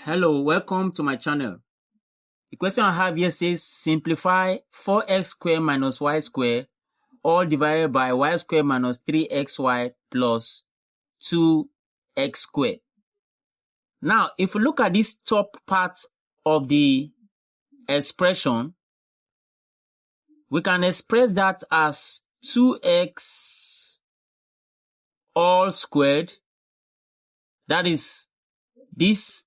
Hello, welcome to my channel. The question I have here says simplify 4x squared minus y squared all divided by y squared minus 3xy plus 2x squared. Now, if we look at this top part of the expression, we can express that as 2x all squared. That is, this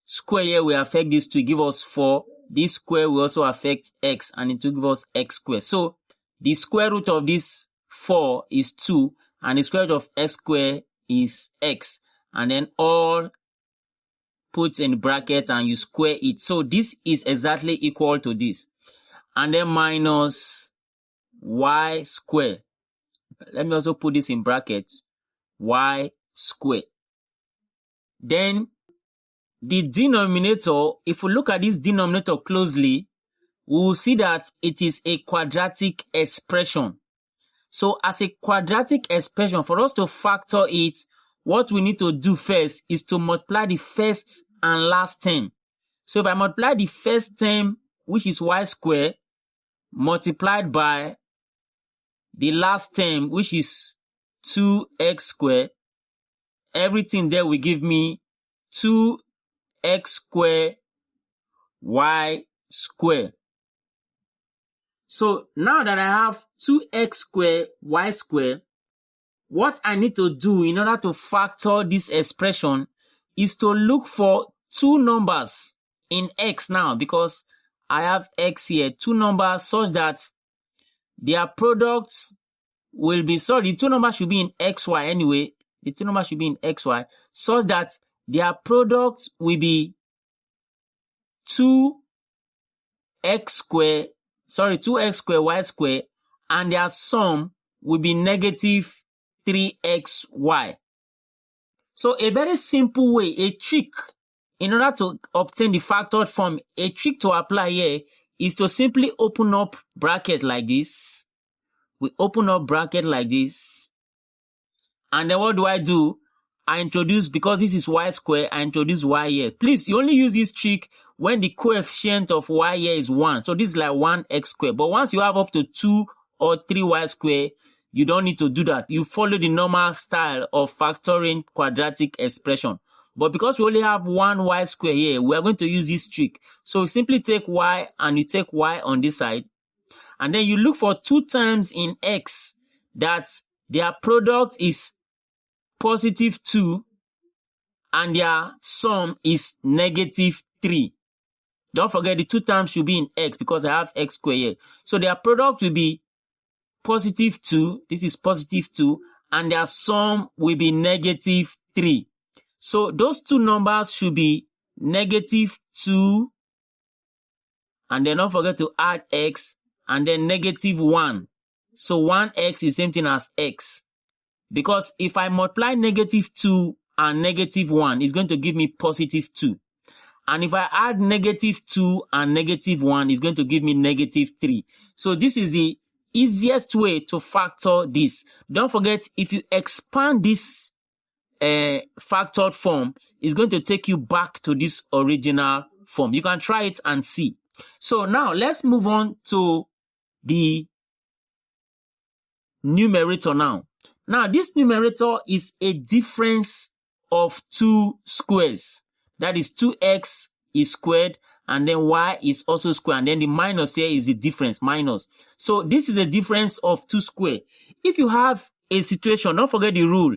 square here will affect this to give us 4. This square will also affect x and it will give us x squared. So the square root of this 4 is 2 and the square root of x squared is x. And then all put in bracket and you square it. So this is exactly equal to this. And then minus y squared. Let me also put this in bracket. Y squared. Then the denominator, if we look at this denominator closely, we will see that it is a quadratic expression. So as a quadratic expression, for us to factor it, what we need to do first is to multiply the first and last term. So if I multiply the first term, which is y squared, multiplied by the last term, which is 2x squared, everything there will give me 2x squared y squared. So now that I have 2x squared y squared, what I need to do in order to factor this expression is to look for two numbers in x now, because I have x here, two numbers such that their products will be, the two numbers should be in xy anyway. The two numbers should be in xy such that their product will be 2x squared y squared, and their sum will be negative 3xy. So a very simple way, a trick in order to obtain the factored form, a trick to apply here is to simply open up bracket like this. We open up bracket like this. And then what do? I introduce, because this is y squared, I introduce y here. Please, you only use this trick when the coefficient of y here is 1. So this is like 1x squared. But once you have up to 2 or 3y squared, you don't need to do that. You follow the normal style of factoring quadratic expression. But because we only have one y squared here, we are going to use this trick. So you simply take y and you take y on this side. And then you look for two terms in x that their product is positive 2 and their sum is negative 3. Don't forget the two terms should be in x because I have x squared here. So their product will be positive 2, this is positive 2, and their sum will be negative 3. So those two numbers should be negative 2, and then don't forget to add x, and then negative 1. So 1x is same thing as x. Because if I multiply negative 2 and negative 1, it's going to give me positive 2. And if I add negative 2 and negative 1, it's going to give me negative 3. So this is the easiest way to factor this. Don't forget, if you expand this factored form, it's going to take you back to this original form. You can try it and see. So now let's move on to the numerator now. Now, this numerator is a difference of two squares. That is 2x is squared and then y is also squared. And then the minus here is the difference, minus. So this is a difference of two squares. If you have a situation, don't forget the rule.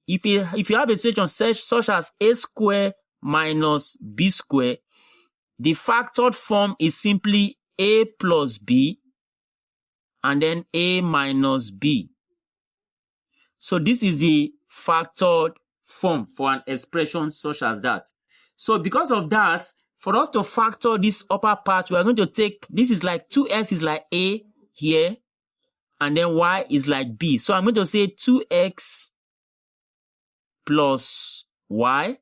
If you have a situation such as a squared minus b squared, the factored form is simply a plus b and then a minus b. So this is the factored form for an expression such as that. So because of that, for us to factor this upper part, we are going to take, this is like 2x is like a here, and then y is like b. So I'm going to say 2x plus y,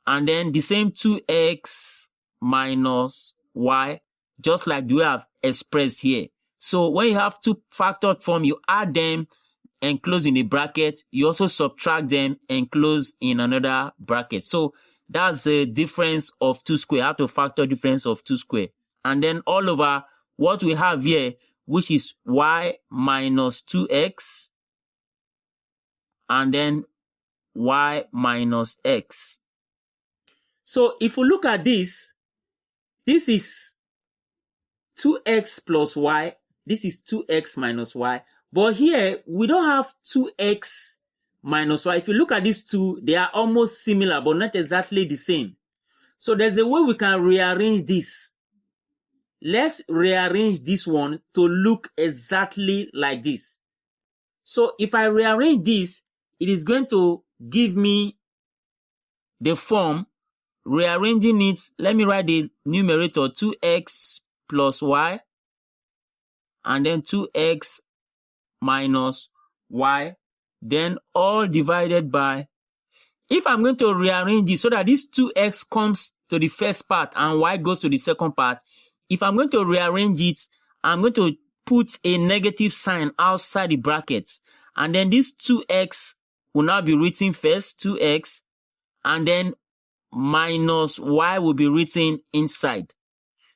and then the same 2x minus y, just like the way I've expressed here. So when you have two factored form, you add them, enclosed in a bracket, you also subtract them enclosed in another bracket. So that's the difference of 2 square, how to factor difference of 2 square. And then all over what we have here, which is y minus 2x, and then y minus x. So if we look at this, this is 2x plus y, this is 2x minus y. But here, we don't have 2x minus y. If you look at these two, they are almost similar, but not exactly the same. So there's a way we can rearrange this. Let's rearrange this one to look exactly like this. So if I rearrange this, it is going to give me the form. Rearranging it, let me write the numerator 2x plus y, and then 2x minus y, then all divided by, if I'm going to rearrange it so that this 2x comes to the first part and y goes to the second part, if I'm going to rearrange it, I'm going to put a negative sign outside the brackets, and then this 2x will now be written first, 2x, and then minus y will be written inside.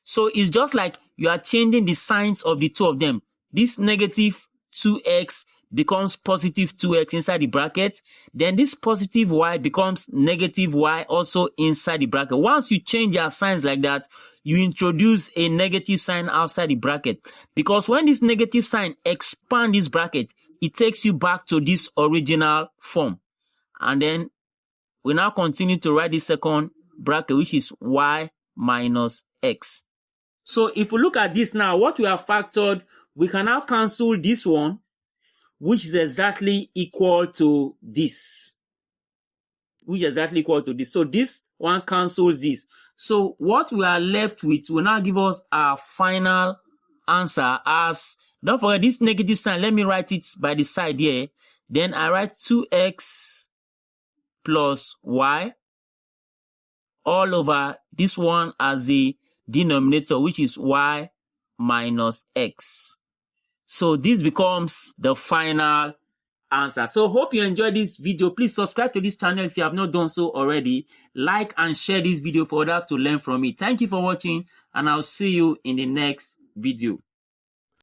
So it's just like you are changing the signs of the two of them. This negative 2x becomes positive 2x inside the bracket. Then this positive y becomes negative y also inside the bracket. Once you change your signs like that, you introduce a negative sign outside the bracket. Because when this negative sign expands this bracket, it takes you back to this original form. And then we now continue to write the second bracket, which is y minus x. So if we look at this now, what we have factored, we can now cancel this one, which is exactly equal to this. So this one cancels this. So what we are left with will now give us our final answer as, don't forget this negative sign, let me write it by the side here. Then I write 2x plus y all over this one as the denominator, which is y minus x. So this becomes the final answer. So hope you enjoyed this video. Please subscribe to this channel if you have not done so already. Like and share this video for others to learn from it. Thank you for watching, and I'll see you in the next video.